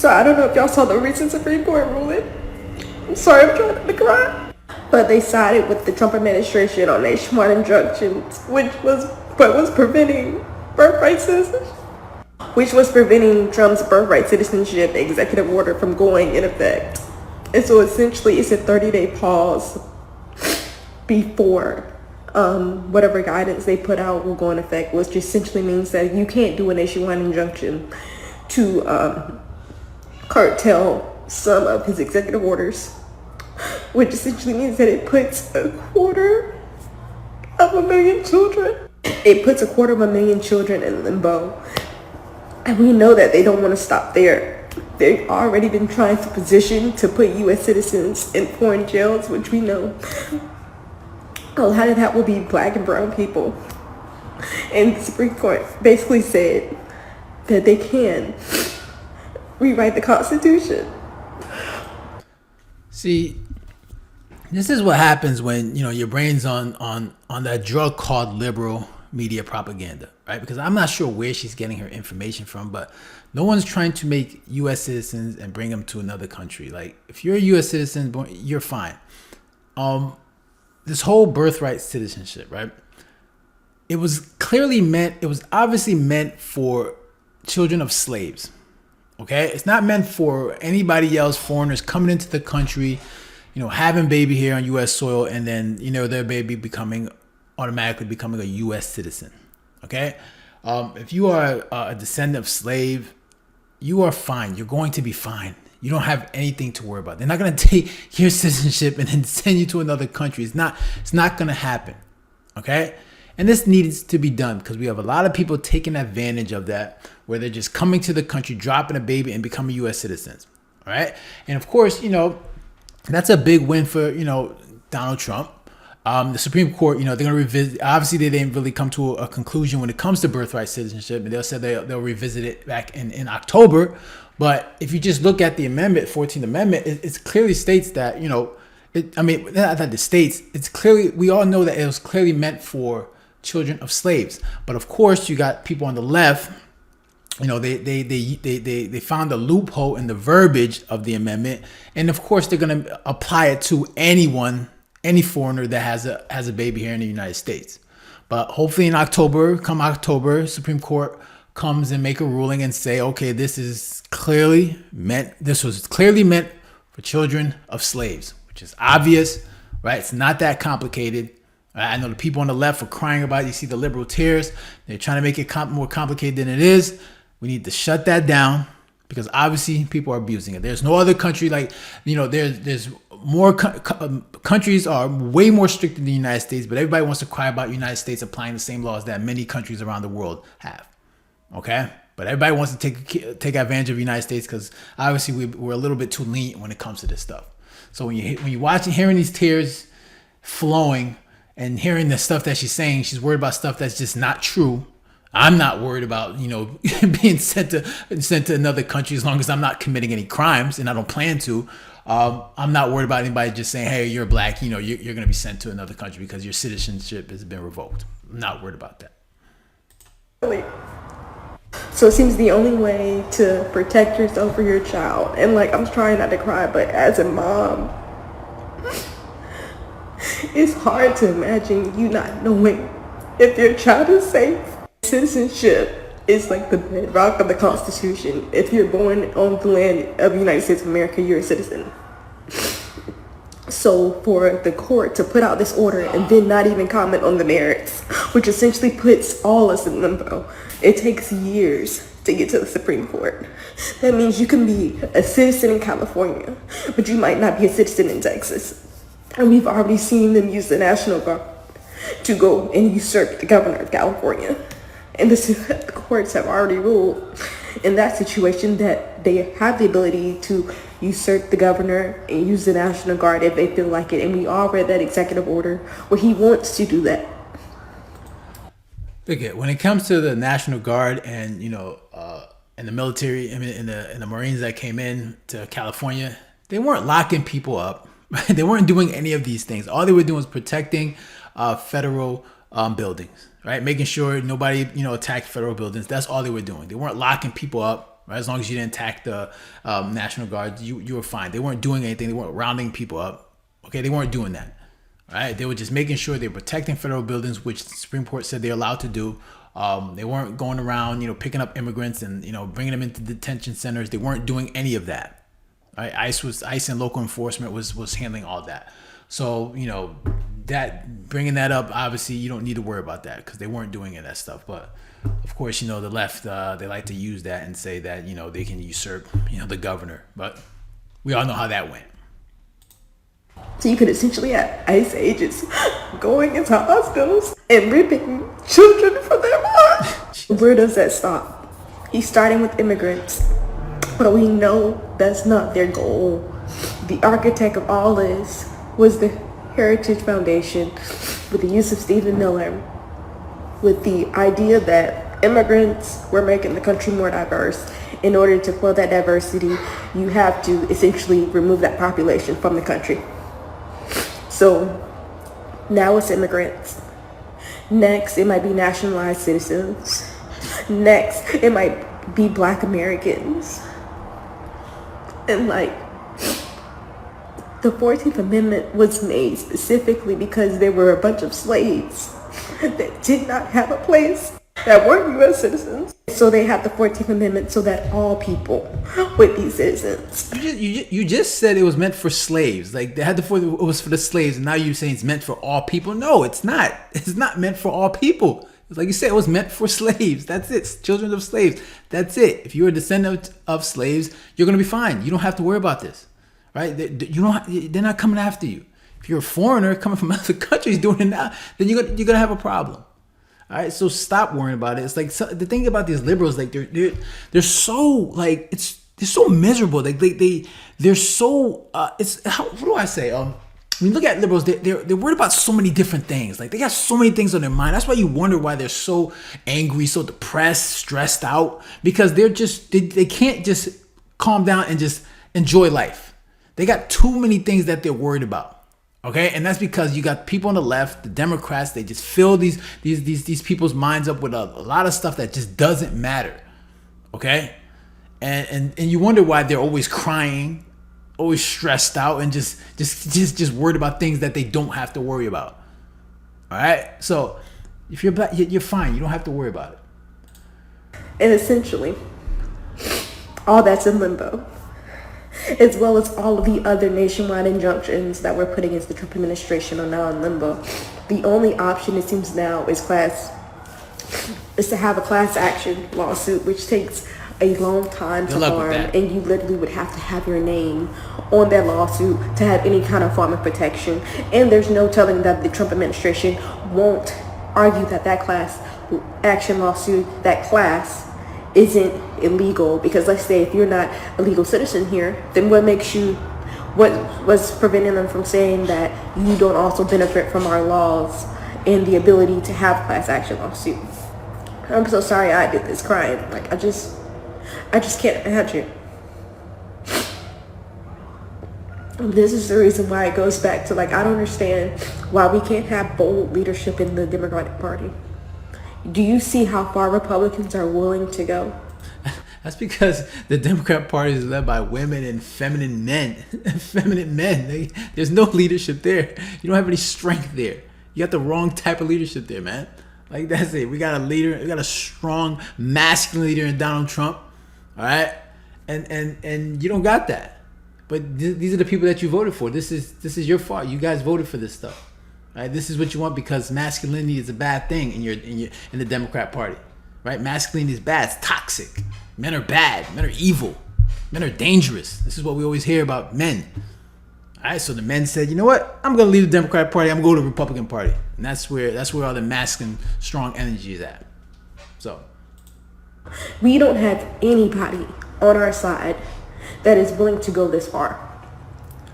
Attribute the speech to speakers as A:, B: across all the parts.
A: So I don't know if y'all saw the recent Supreme Court ruling. I'm sorry, I'm trying not to cry. But they sided with the Trump administration on nationwide injunctions, was preventing birthright citizenship, which was preventing Trump's birthright citizenship executive order from going in effect. And so essentially it's a 30-day pause before whatever guidance they put out will go in effect, which essentially means that you can't do a nationwide injunction to curtail some of his executive orders, which essentially means that it puts a quarter of a million children. It puts a quarter of a million children in limbo. And we know that they don't want to stop there. They've already been trying to position to put U.S. citizens in foreign jails, which we know a lot of that will be black and brown people. And the Supreme Court basically said that they can rewrite the Constitution.
B: See, this is what happens when your brain's on that drug called liberal media propaganda, right? Because I'm not sure where she's getting her information from, but no one's trying to make U.S. citizens and bring them to another country. Like, if you're a U.S. citizen, you're fine. This whole birthright citizenship, right? It was obviously meant for children of slaves. Okay, it's not meant for anybody else, foreigners coming into the country, having baby here on U.S. soil, and then their baby automatically becoming a U.S. citizen. Okay, if you are a descendant of slave, you are fine. You're going to be fine. You don't have anything to worry about. They're not going to take your citizenship and then send you to another country. It's not going to happen. Okay, and this needs to be done because we have a lot of people taking advantage of that, where they're just coming to the country, dropping a baby, and becoming U.S. citizens. All right. And of course, that's a big win for, Donald Trump. The Supreme Court, they're going to revisit. Obviously, they didn't really come to a conclusion when it comes to birthright citizenship. And they'll revisit it back in October. But if you just look at the amendment, 14th Amendment, it clearly states that, it's clearly, we all know that it was clearly meant for children of slaves. But of course, you got people on the left. They found a loophole in the verbiage of the amendment, and of course they're going to apply it to any foreigner that has a baby here in the United States. But hopefully come October, Supreme Court comes and make a ruling and say, okay, this was clearly meant for children of slaves, which is obvious, right? It's not that complicated. I know the people on the left are crying about it. You see the liberal tears. They're trying to make it more complicated than it is. We need to shut that down because obviously people are abusing it. There's no other country there's more countries are way more strict than the United States, but everybody wants to cry about the United States applying the same laws that many countries around the world have. Okay? But everybody wants to take advantage of the United States because obviously we're a little bit too lenient when it comes to this stuff. So when you watch and hearing these tears flowing and hearing the stuff that she's saying, she's worried about stuff that's just not true. I'm not worried about, being sent to another country as long as I'm not committing any crimes, and I don't plan to. I'm not worried about anybody just saying, hey, you're black, you're going to be sent to another country because your citizenship has been revoked. I'm not worried about that.
A: So it seems the only way to protect yourself or your child, and I'm trying not to cry, but as a mom, it's hard to imagine you not knowing if your child is safe. Citizenship is like the bedrock of the Constitution. If you're born on the land of the United States of America, you're a citizen. So for the court to put out this order and then not even comment on the merits, which essentially puts all us in limbo, it takes years to get to the Supreme Court. That means you can be a citizen in California, but you might not be a citizen in Texas. And we've already seen them use the National Guard to go and usurp the governor of California. And the courts have already ruled in that situation that they have the ability to usurp the governor and use the National Guard if they feel like it. And we all read that executive order where he wants to do that.
B: Okay, when it comes to the National Guard and and the military, and the Marines that came in to California, they weren't locking people up. Right? They weren't doing any of these things. All they were doing was protecting federal buildings, right? Making sure nobody, attacked federal buildings. That's all they were doing. They weren't locking people up. right? As long as you didn't attack the National Guard, you were fine. They weren't doing anything. They weren't rounding people up. Okay, they weren't doing that. Right? They were just making sure they were protecting federal buildings, which the Supreme Court said they're allowed to do. They weren't going around, picking up immigrants and bringing them into detention centers. They weren't doing any of that. Right? ICE and local enforcement was handling all that. So that bringing that up, obviously you don't need to worry about that because they weren't doing any of that stuff. But of course, the left they like to use that and say that they can usurp the governor. But we all know how that went.
A: So you could essentially have ICE agents going into hospitals and ripping children from their heart. Where does that stop? He's starting with immigrants, but we know that's not their goal. The architect of all this was the Heritage Foundation with the use of Stephen Miller, with the idea that immigrants were making the country more diverse. In order to fill that diversity, you have to essentially remove that population from the country. So now it's immigrants. Next, it might be nationalized citizens. Next, it might be Black Americans. And the 14th Amendment was made specifically because there were a bunch of slaves that did not have a place, that weren't U.S. citizens. So they had the 14th Amendment so that all people would be citizens.
B: You just said it was meant for slaves. Like it was for the slaves, and now you're saying it's meant for all people. No, it's not. It's not meant for all people. It's like you said, it was meant for slaves. That's it. Children of slaves. That's it. If you're a descendant of slaves, you're gonna be fine. You don't have to worry about this, right? They're not coming after you. If you're a foreigner coming from other countries doing it now, then you're gonna have a problem. All right, so stop worrying about it. It's like the thing about these liberals, like they're so they're so miserable. Like they're so what do I say? When you look at liberals, they're worried about so many different things. Like they got so many things on their mind. That's why you wonder why they're so angry, so depressed, stressed out, because they can't just calm down and just enjoy life. They got too many things that they're worried about. Okay, and that's because you got people on the left, the Democrats. They just fill these people's minds up with a lot of stuff that just doesn't matter. Okay, and you wonder why they're always crying, always stressed out, and just worried about things that they don't have to worry about. All right, so if you're black, you're fine. You don't have to worry about it.
A: And essentially, all that's in limbo, as well as all of the other nationwide injunctions that we're putting against the Trump administration are now in limbo. The only option, it seems now, is to have a class action lawsuit, which takes a long time to form, and you literally would have to have your name on that lawsuit to have any kind of form of protection. And there's no telling that the Trump administration won't argue that class action lawsuit, that class, isn't illegal, because let's say if you're not a legal citizen here, then what was preventing them from saying that you don't also benefit from our laws and the ability to have class action lawsuit? I'm so sorry I did this crime. I just can't imagine. This is the reason why it goes back to I don't understand why we can't have bold leadership in the Democratic Party. Do you see how far Republicans are willing to go?
B: That's because the Democrat Party is led by women and feminine men. There's no leadership there. You don't have any strength there. You got the wrong type of leadership there, man. That's it. We got a strong, masculine leader in Donald Trump. All right? And you don't got that. But these are the people that you voted for. This is your fault. You guys voted for this stuff. Right? This is what you want because masculinity is a bad thing in the Democrat Party. Right? Masculinity is bad. It's toxic. Men are bad. Men are evil. Men are dangerous. This is what we always hear about men. All right, so the men said, you know what? I'm going to leave the Democratic Party. I'm going to go to the Republican Party. And that's where all the masculine, strong energy is at. So
A: we don't have anybody on our side that is willing to go this far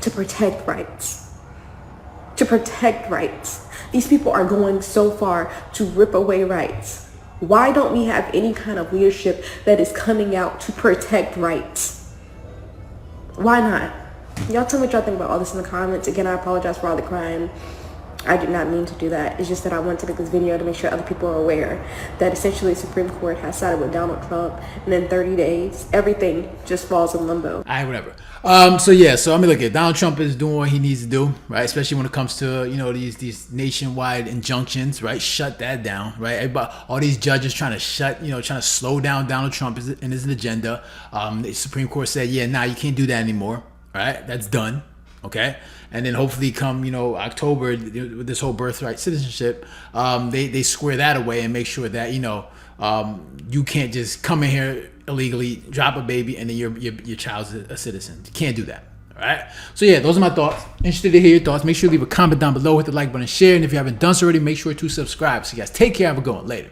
A: to protect rights. To protect rights. These people are going so far to rip away rights. Why don't we have any kind of leadership that is coming out to protect rights? Why not? Y'all tell me what y'all think about all this in the comments. Again, I apologize for all the crying. I did not mean to do that. It's just that I wanted to make this video to make sure other people are aware that essentially the Supreme Court has sided with Donald Trump, and in 30 days, everything just falls in limbo.
B: All right, whatever. So I mean, look, at Donald Trump is doing what he needs to do, right? Especially when it comes to these nationwide injunctions, right? Shut that down, right? Everybody, all these judges trying to trying to slow down Donald Trump and his agenda. The Supreme Court said, yeah, nah, you can't do that anymore, right? That's done, okay? And then hopefully come October with this whole birthright citizenship, they square that away and make sure that you can't just come in here illegally, drop a baby, and then your child's a citizen. You can't do that. All right. So yeah, those are my thoughts. Interested to hear your thoughts. Make sure you leave a comment down below, hit the like button, share, and if you haven't done so already, make sure to subscribe. So you guys take care. Have a good one. Later.